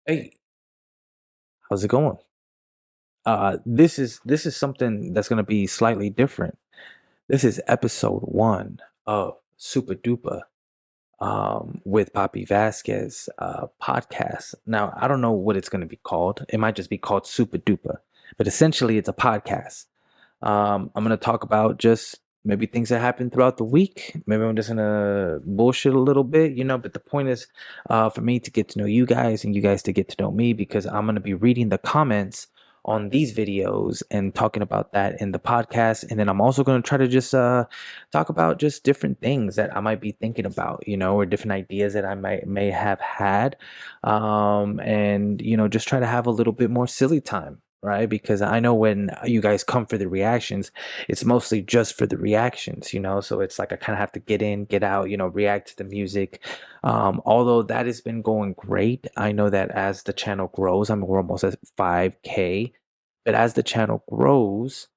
Hey, how's it going? This is something that's gonna be slightly different. This is episode one of Supadupa with Papi Vazquez podcast. Now, I don't know what it's gonna be called. It might just be called Supadupa, but essentially it's a podcast. I'm gonna talk about just maybe things that happened throughout the week. Maybe I'm just gonna bullshit a little bit, but the point is for me to get to know you guys and you guys to get to know me because I'm gonna be reading the comments on these videos and talking about that in the podcast. And then I'm also gonna try to just talk about just different things that I might be thinking about, or different ideas that I may have had. And just try to have a little bit more silly time, right? Because I know when you guys come for the reactions, it's mostly just for the reactions, so it's like I kind of have to get in, get out, react to the music. Although that has been going great, I know that as the channel grows, we're almost at 5K, but as the channel grows,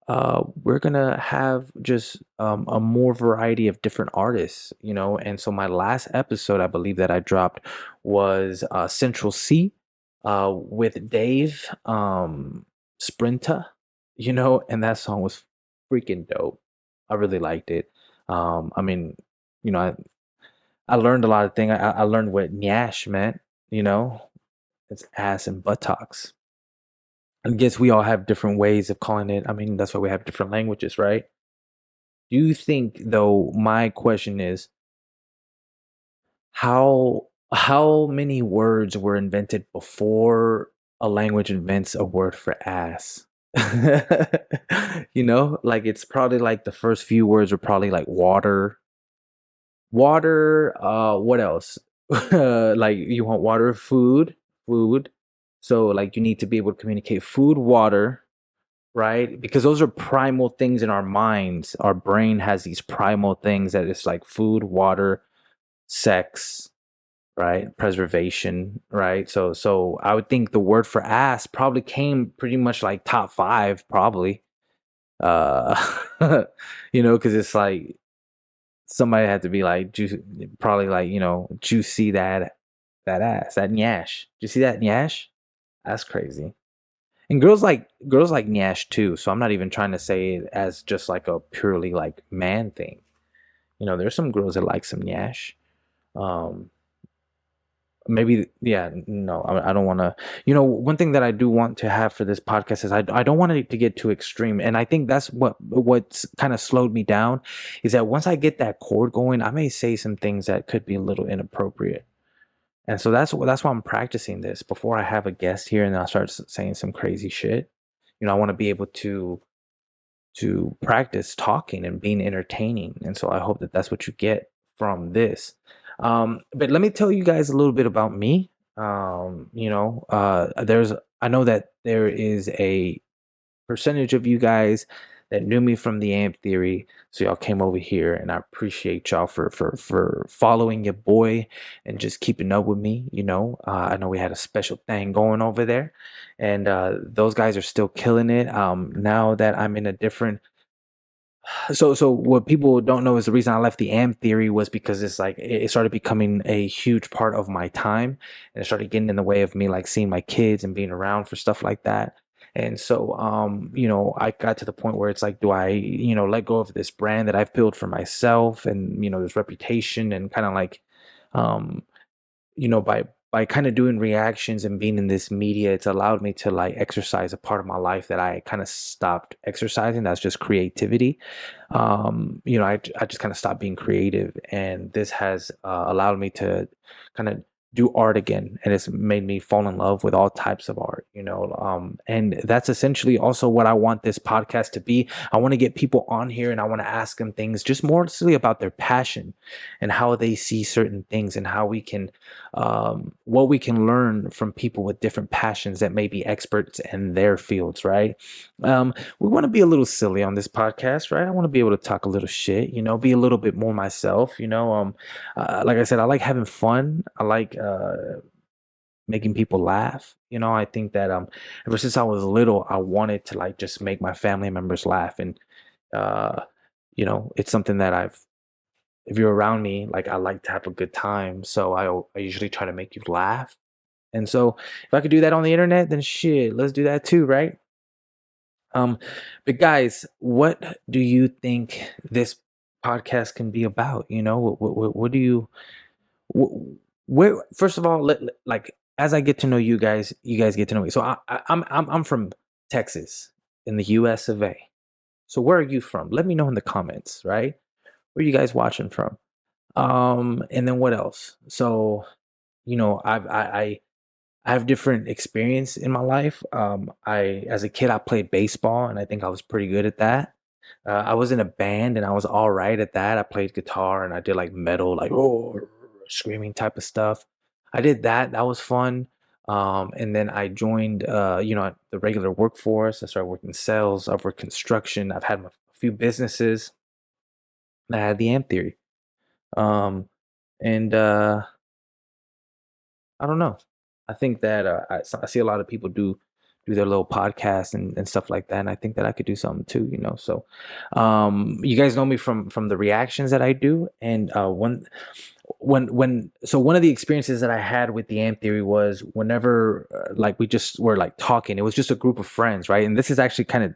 we're gonna have just a more variety of different artists, and so my last episode I believe that I dropped was Central C with Dave Sprinta, and that song was freaking dope. I really liked it. I mean, you know, I learned a lot of things. I learned what Nyash meant, you know, it's ass and buttocks. I guess we all have different ways of calling it. I mean, that's why we have different languages, right? Do you think, though, my question is, how many words were invented before a language invents a word for ass? Like it's probably like the first few words were probably like water, what else? Like you want water, food. So like you need to be able to communicate food, water, right? Because those are primal things in our minds. Our brain has these primal things that it's like food, water, sex, right? Preservation, right? So I would think the word for ass probably came pretty much like top five, probably. Uh because it's like somebody had to be like juicy, probably like, juicy that ass, that nyash. Do you see that nyash? That's crazy. And girls like nyash too. So I'm not even trying to say it as just like a purely like man thing. There's some girls that like some nyash. Um, Maybe, yeah, no, I don't want to. One thing that I do want to have for this podcast is I don't want it to get too extreme, and I think that's what's kind of slowed me down, is that once I get that chord going, I may say some things that could be a little inappropriate, and so that's why I'm practicing this before I have a guest here, and then I start saying some crazy shit. I want to be able to practice talking and being entertaining. And so I hope that that's what you get from this. But let me tell you guys a little bit about me. I know that there is a percentage of you guys that knew me from the amp theory, so y'all came over here, and I appreciate y'all for following your boy and just keeping up with me. I know we had a special thing going over there, and those guys are still killing it. Now that I'm in a different, so what people don't know is the reason I left the AM theory was because it's like it started becoming a huge part of my time, and it started getting in the way of me like seeing my kids and being around for stuff like that. And so I got to the point where it's like, do I, let go of this brand that I've built for myself, and this reputation, and kind of like um by kind of doing reactions and being in this media, it's allowed me to like exercise a part of my life that I kind of stopped exercising. That's just creativity. I just kind of stopped being creative, and this has allowed me to kind of do art again, and it's made me fall in love with all types of art. And that's essentially also what I want this podcast to be. I want to get people on here, and I want to ask them things just mostly about their passion and how they see certain things, and how we can what we can learn from people with different passions that may be experts in their fields, right? We want to be a little silly on this podcast, right? I want to be able to talk a little shit, be a little bit more myself, like I said, I like having fun. I like making people laugh. I think that ever since I was little, I wanted to like just make my family members laugh, and uh it's something that if you're around me, like I like to have a good time, so I usually try to make you laugh. And so if I could do that on the internet, then shit, let's do that too, right? Um, but guys, what do you think this podcast can be about? What do you where first of all, like as I get to know you guys, you guys get to know me. So I'm from Texas in the US of A. So where are you from? Let me know in the comments, right? Where are you guys watching from? And then what else? So, I have different experience in my life. I as a kid I played baseball and I think I was pretty good at that. I was in a band and I was all right at that. I played guitar and I did like metal, like screaming type of stuff. I did that. That was fun. And then I joined, the regular workforce. I started working sales. I've worked construction. I've had a few businesses. And I had the amp theory. Um, and I don't know. I think that I see a lot of people do their little podcasts and stuff like that, and I think that I could do something too. So you guys know me from the reactions that I do, and one of the experiences that I had with the amp theory was whenever like we just were like talking, it was just a group of friends, right? And this is actually kind of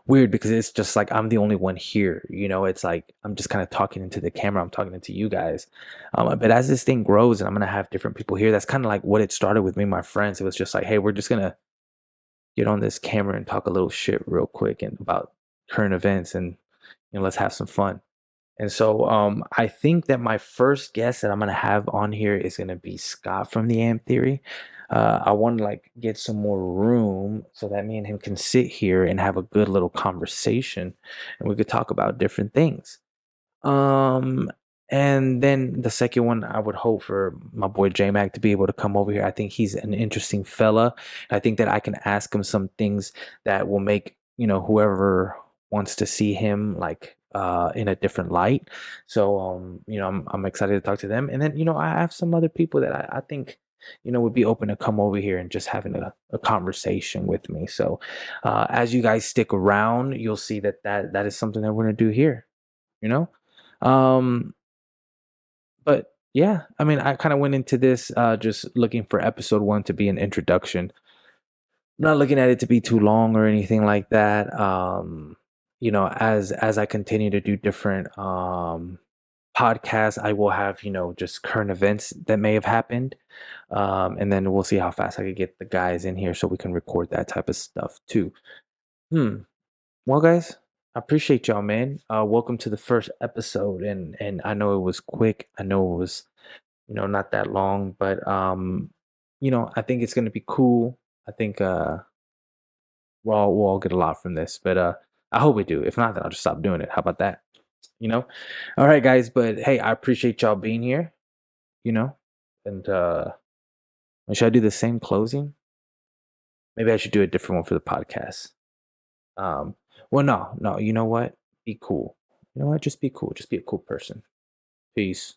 weird because it's just like I'm the only one here. It's like I'm just kind of talking into the camera. I'm talking into you guys. But as this thing grows and I'm gonna have different people here, that's kind of like what it started with me and my friends. It was just like, hey, we're just gonna get on this camera and talk a little shit real quick and about current events, and let's have some fun. And so I think that my first guest that I'm gonna have on here is gonna be Scott from the Amp Theory. I want to like get some more room so that me and him can sit here and have a good little conversation, and we could talk about different things. Um, and then the second one, I would hope for my boy J Mac to be able to come over here. I think he's an interesting fella. I think that I can ask him some things that will make, whoever wants to see him like in a different light. So I'm excited to talk to them. And then, I have some other people that I think would be open to come over here and just having a conversation with me. So as you guys stick around, you'll see that is something that we're gonna do here, you know? Um, but yeah, I mean, I kind of went into this just looking for episode one to be an introduction. Not looking at it to be too long or anything like that. As I continue to do different podcasts, I will have, just current events that may have happened. And then we'll see how fast I could get the guys in here so we can record that type of stuff too. Hmm. Well, guys, I appreciate y'all, man. Welcome to the first episode, and I know it was quick. I know it was, not that long, but I think it's gonna be cool. I think we'll all get a lot from this, but I hope we do. If not, then I'll just stop doing it. How about that? You know. All right, guys. But hey, I appreciate y'all being here. You know, and should I do the same closing? Maybe I should do a different one for the podcast. Um, well, no, you know what? Be cool. You know what? Just be cool. Just be a cool person. Peace.